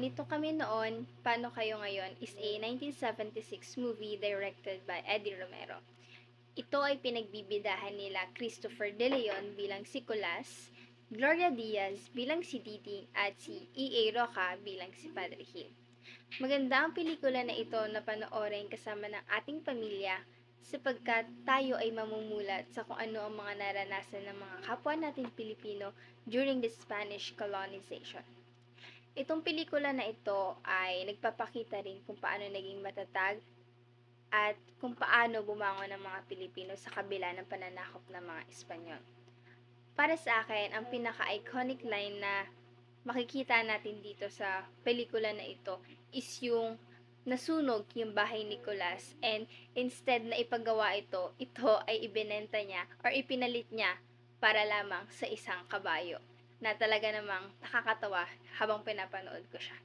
Ganito Kami Noon, Paano Kayo Ngayon is a 1976 movie directed by Eddie Romero. Ito ay pinagbibidahan nila Christopher De Leon bilang si Colas, Gloria Diaz bilang si Titing at si E.A. Roca bilang si Padre Gil. Maganda ang pelikula na ito na panoorin kasama ng ating pamilya sapagkat tayo ay mamumulat sa kung ano ang mga naranasan ng mga kapwa natin Pilipino during the Spanish colonization. Itong pelikula na ito ay nagpapakita rin kung paano naging matatag at kung paano bumangon ang mga Pilipino sa kabila ng pananakop ng mga Espanyol. Para sa akin, ang pinaka-iconic line na makikita natin dito sa pelikula na ito is yung nasunog yung bahay ni Colas and instead na ipagawa ito ay ibinenta niya or ipinalit niya para lamang sa isang kabayo na talaga namang nakakatawa habang pinapanood ko siya.